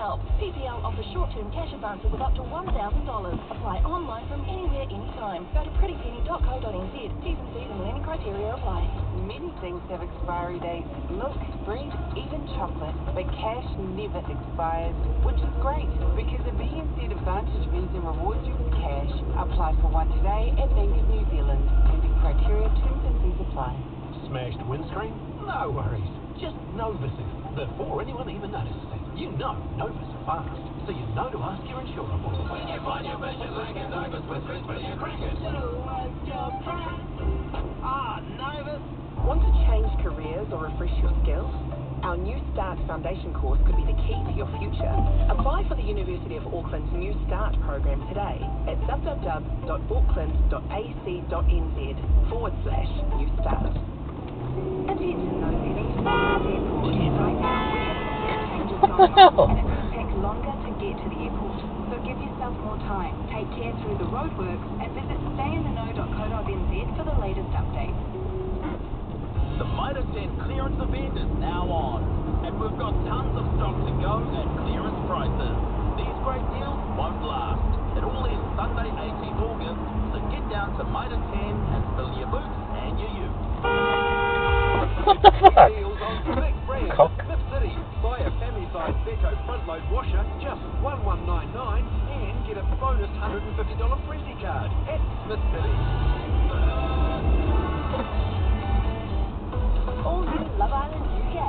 help. PPL offers short-term cash advances of up to $1,000. Apply online from anywhere, anytime. Go to prettypenny.co.nz. T's and C's and lending criteria apply. Many things have expiry dates. Milk, bread, even chocolate. But cash never expires, which is great because the BNZ Advantage Visa rewards you with cash. Apply for one today at Bank of New Zealand. Lending criteria, terms and fees apply. Smashed windscreen? No worries. Just Novus it before anyone even notices it. You know Novus are fast, so you know to ask your insurer for it. When you find your vision like a Novus with 3 billion cricket, Novus! Want to change careers or refresh your skills? Our New Start Foundation course could be the key to your future. Apply for the University of Auckland's New Start program today at www.auckland.ac.nz/New Start. Attention those heading to the airport right now. Changes going on, and it could take longer to get to the airport. So give yourself more time. Take care through the roadworks and visit stayintheknow.co.nz for the latest updates. The Mitre 10 clearance event is now on, and we've got tons of stock to go at clearance prices. These great deals won't last. It all ends Sunday 18th August, so get down to Mitre 10 and fill your boots and your ute. What the fuck? Deals on select brands Cock. at Smith City. Buy a family-size Beto front-load washer, just $11.99, and get a bonus $150 Friendly card at Smith City. All new Love Island UK.